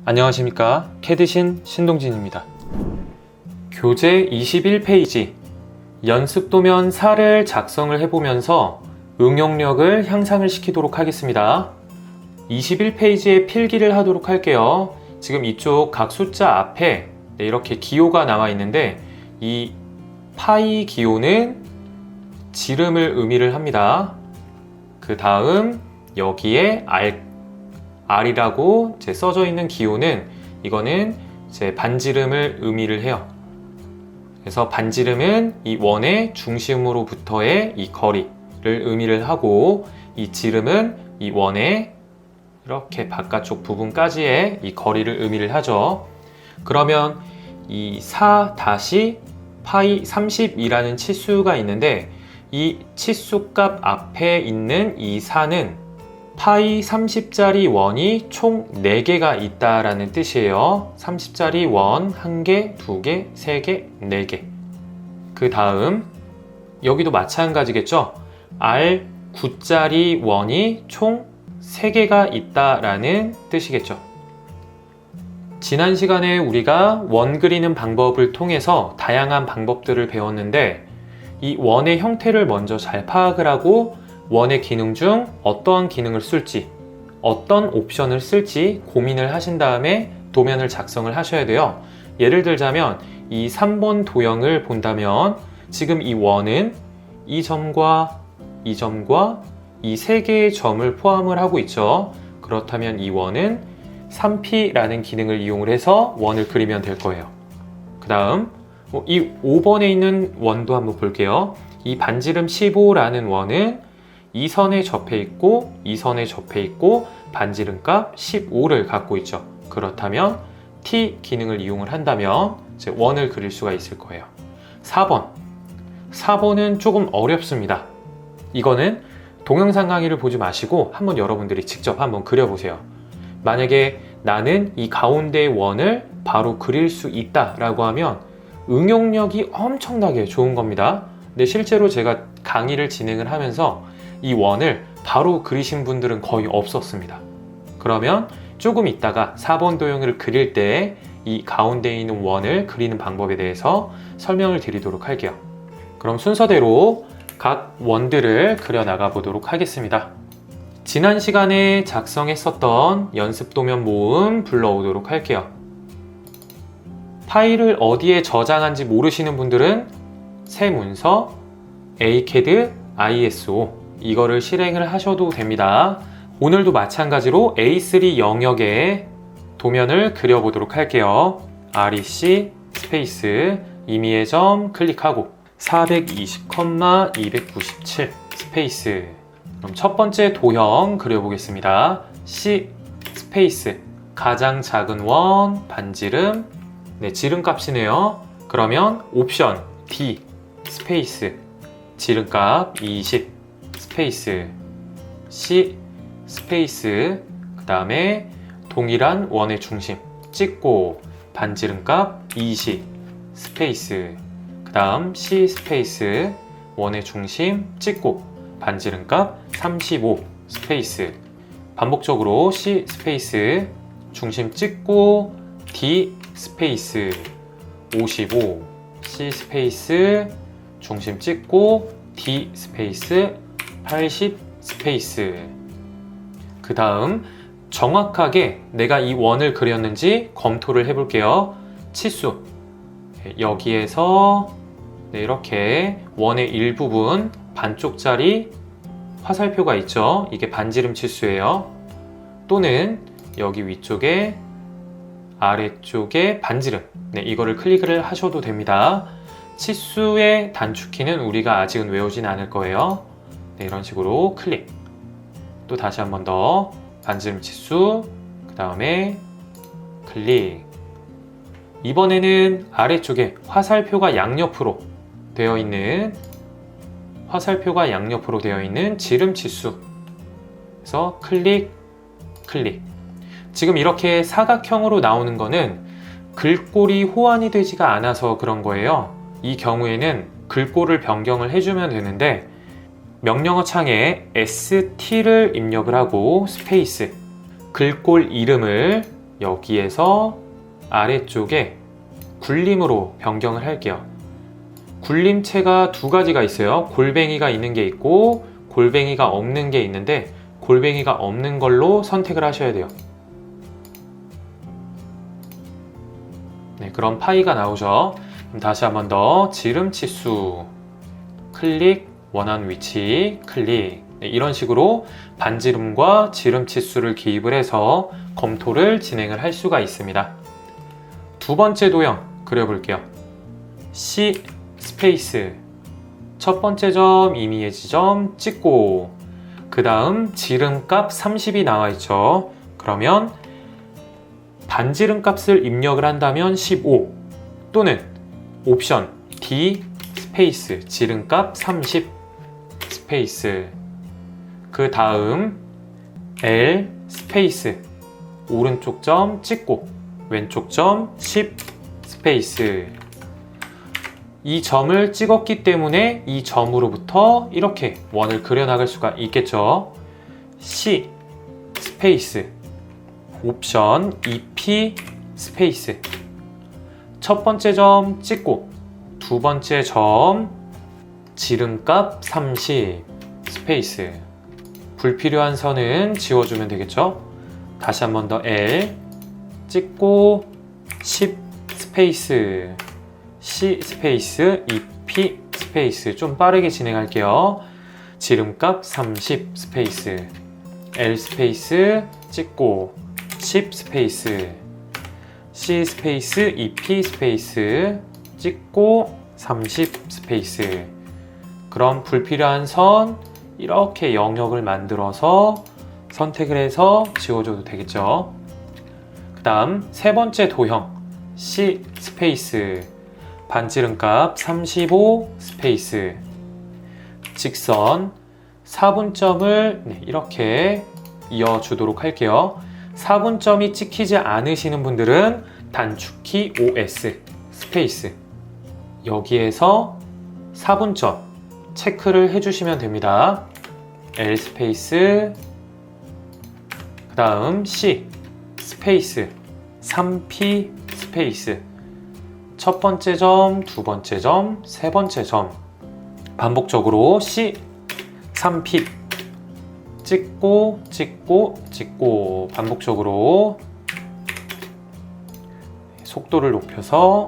안녕하십니까, 캐드신 신동진입니다. 교재 21페이지 연습도면 4를 작성을 해보면서 응용력을 향상을 시키도록 하겠습니다. 21페이지에 필기를 하도록 할게요. 지금 이쪽 각 숫자 앞에 이렇게 기호가 나와 있는데 이 파이 기호는 지름을 의미를 합니다. 그 다음 여기에 R이라고 써져 있는 기호는 이거는 반지름을 의미를 해요. 그래서 반지름은 이 원의 중심으로부터의 이 거리를 의미를 하고, 이 지름은 이 원의 이렇게 바깥쪽 부분까지의 이 거리를 의미를 하죠. 그러면 이 4-파이 30이라는 치수가 있는데, 이 치수값 앞에 있는 이 4는 파이 30짜리 원이 총 4개가 있다라는 뜻이에요. 30짜리 원 1개, 2개, 3개, 4개. 그 다음 여기도 마찬가지겠죠. R 9짜리 원이 총 3개가 있다라는 뜻이겠죠. 지난 시간에 우리가 원 그리는 방법을 통해서 다양한 방법들을 배웠는데, 이 원의 형태를 먼저 잘 파악을 하고 원의 기능 중 어떠한 기능을 쓸지, 어떤 옵션을 쓸지 고민을 하신 다음에 도면을 작성을 하셔야 돼요. 예를 들자면 이 3번 도형을 본다면 지금 이 원은 이 점과 이 점과 이 3개의 점을 포함을 하고 있죠. 그렇다면 이 원은 3P라는 기능을 이용을 해서 원을 그리면 될 거예요. 그 다음 이 5번에 있는 원도 한번 볼게요. 이 반지름 15라는 원은 이 선에 접해 있고 이 선에 접해 있고 반지름값 15를 갖고 있죠. 그렇다면 T 기능을 이용을 한다면 원을 그릴 수가 있을 거예요. 4번은 조금 어렵습니다. 이거는 동영상 강의를 보지 마시고 한번 여러분들이 직접 한번 그려보세요. 만약에 나는 이 가운데 원을 바로 그릴 수 있다라고 하면 응용력이 엄청나게 좋은 겁니다. 근데 실제로 제가 강의를 진행을 하면서 이 원을 바로 그리신 분들은 거의 없었습니다. 그러면 조금 있다가 4번 도형을 그릴 때 이 가운데 있는 원을 그리는 방법에 대해서 설명을 드리도록 할게요. 그럼 순서대로 각 원들을 그려 나가 보도록 하겠습니다. 지난 시간에 작성했었던 연습 도면 모음 불러오도록 할게요. 파일을 어디에 저장한지 모르시는 분들은 새 문서 ACAD ISO 이거를 실행을 하셔도 됩니다. 오늘도 마찬가지로 A3 영역에 도면을 그려보도록 할게요. REC 스페이스 임의의 점 클릭하고 420,297 스페이스. 그럼 첫 번째 도형 그려보겠습니다. C 스페이스 가장 작은 원 반지름, 지름값이네요. 그러면 옵션 D 스페이스 지름값 20 스페이스 C 스페이스 그 다음에 동일한 원의 중심 찍고 반지름값 20 스페이스 그 다음 C 스페이스 원의 중심 찍고 반지름값 35 스페이스 반복적으로 C 스페이스 중심 찍고 D 스페이스 55 C 스페이스 중심 찍고 D 스페이스 80 스페이스. 그 다음 정확하게 내가 이 원을 그렸는지 검토를 해볼게요. 치수 여기에서 이렇게 원의 일부분 반쪽짜리 화살표가 있죠. 이게 반지름 치수예요. 또는 여기 위쪽에 아래쪽에 반지름, 이거를 클릭을 하셔도 됩니다. 치수의 단축키는 우리가 아직은 외우진 않을 거예요. 이런 식으로 클릭. 또 다시 한 번 더 반지름 치수, 그 다음에 클릭. 이번에는 아래쪽에 화살표가 양옆으로 되어 있는 지름 치수. 그래서 클릭, 클릭. 지금 이렇게 사각형으로 나오는 거는 글꼴이 호환이 되지가 않아서 그런 거예요. 이 경우에는 글꼴을 변경을 해주면 되는데, 명령어 창에 ST를 입력을 하고 스페이스 글꼴 이름을 여기에서 아래쪽에 굴림으로 변경을 할게요. 굴림체가 두 가지가 있어요. 골뱅이가 있는 게 있고 골뱅이가 없는 게 있는데 골뱅이가 없는 걸로 선택을 하셔야 돼요. 네, 그럼 파이가 나오죠. 그럼 다시 한 번 더 지름 치수 클릭, 원하는 위치 클릭. 네, 이런 식으로 반지름과 지름 치수를 기입을 해서 검토를 진행을 할 수가 있습니다. 두 번째 도형 그려볼게요. C 스페이스, 첫 번째 점 임의의 지점 찍고, 그 다음 지름값 30이 나와 있죠. 그러면 반지름 값을 입력을 한다면 15 또는 옵션 D 스페이스 지름값 30 스페이스, 그 다음 L 스페이스 오른쪽 점 찍고 왼쪽 점 10 스페이스. 이 점을 찍었기 때문에 이 점으로부터 이렇게 원을 그려나갈 수가 있겠죠. C 스페이스 옵션 EP 스페이스, 첫 번째 점 찍고 두 번째 점 지름값 30 스페이스. 불필요한 선은 지워주면 되겠죠. 다시 한 번 더 L 찍고 10 스페이스, C 스페이스 EP 스페이스. 좀 빠르게 진행할게요. 지름값 30 스페이스, L 스페이스 찍고 10 스페이스, C 스페이스 EP 스페이스 찍고 30 스페이스. 그럼 불필요한 선 이렇게 영역을 만들어서 선택을 해서 지워줘도 되겠죠. 그 다음 세 번째 도형 C 스페이스 반지름값 35 스페이스, 직선 4분점을 이렇게 이어주도록 할게요. 4분점이 찍히지 않으시는 분들은 단축키 OS 스페이스, 여기에서 4분점 체크를 해주시면 됩니다. L 스페이스, 그 다음 C 스페이스 3P 스페이스, 첫 번째 점, 두 번째 점, 세 번째 점 반복적으로 C 3P 찍고 찍고 찍고 반복적으로 속도를 높여서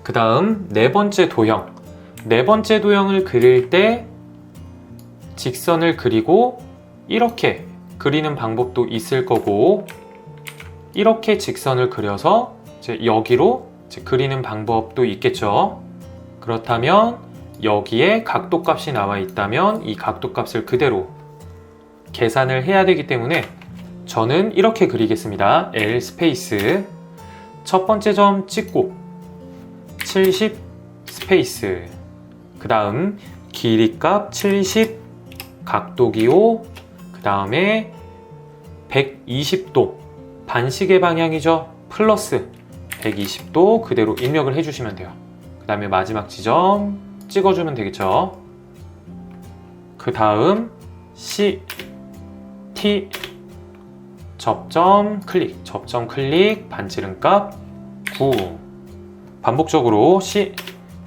그 다음 네 번째 도형. 네 번째 도형을 그릴 때 직선을 그리고 이렇게 그리는 방법도 있을 거고, 이렇게 직선을 그려서 이제 여기로 이제 그리는 방법도 있겠죠. 그렇다면 여기에 각도 값이 나와 있다면 이 각도 값을 그대로 계산을 해야 되기 때문에 저는 이렇게 그리겠습니다. L 스페이스 첫 번째 점 찍고 70 스페이스, 그 다음 길이값 70 각도 기호, 그 다음에 120도 반시계 방향이죠. 플러스 120도 그대로 입력을 해주시면 돼요. 그 다음에 마지막 지점 찍어주면 되겠죠. 그 다음 C, T 접점 클릭, 접점 클릭 반지름값 9, 반복적으로 C,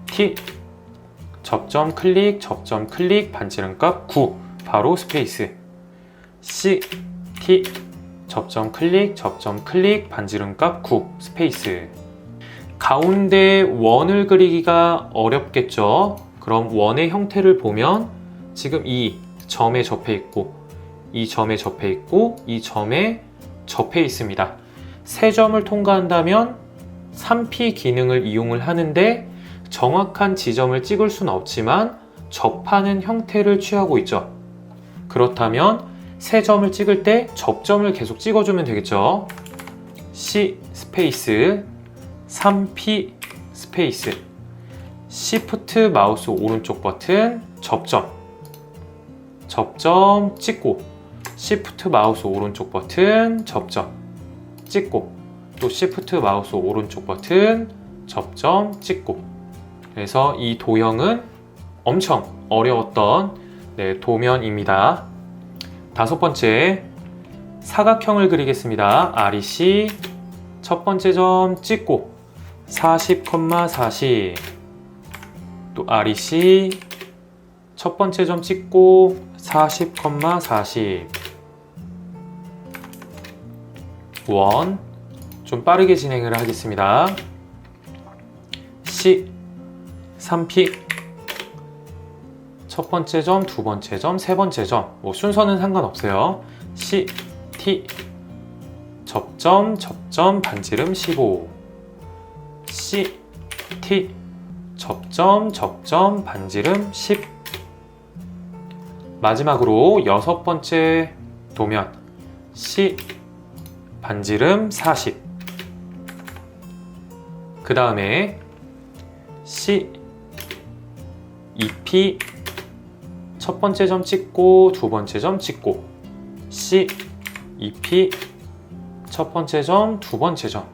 T 접점 클릭, 접점 클릭 반지름값 9, 바로 스페이스. C, T 접점 클릭, 접점 클릭 반지름값 9 스페이스. 가운데 원을 그리기가 어렵겠죠. 그럼 원의 형태를 보면 지금 이 점에 접해 있고 이 점에 접해 있고 이 점에 접해 있습니다. 세 점을 통과한다면 3P 기능을 이용을 하는데 정확한 지점을 찍을 수는 없지만 접하는 형태를 취하고 있죠. 그렇다면 세 점을 찍을 때 접점을 계속 찍어주면 되겠죠. C 스페이스 3P 스페이스, Shift 마우스 오른쪽 버튼 접점, 접점 찍고 Shift 마우스 오른쪽 버튼 접점 찍고 또 Shift 마우스 오른쪽 버튼 접점 찍고. 그래서 이 도형은 엄청 어려웠던 도면입니다. 다섯 번째, 사각형을 그리겠습니다. REC 첫 번째 점 찍고 40, 40. 또 REC 첫 번째 점 찍고 40, 40. 원. 좀 빠르게 진행을 하겠습니다. C 3P 첫 번째 점, 두 번째 점, 세 번째 점. 순서는 상관없어요. C T 접점, 접점, 반지름 15. C T 접점, 접점, 반지름 10. 마지막으로 여섯 번째 도면 C 반지름 40. 그 다음에 C 2P 첫 번째 점 찍고 두 번째 점 찍고 C 2P 첫 번째 점, 두 번째 점.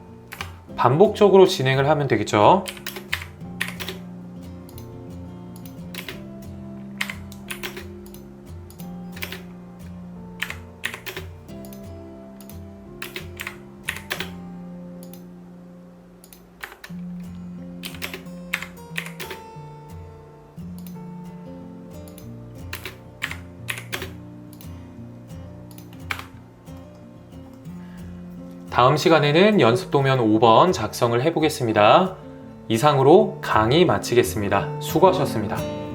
반복적으로 진행을 하면 되겠죠. 다음 시간에는 연습 도면 5번 작성을 해보겠습니다. 이상으로 강의 마치겠습니다. 수고하셨습니다.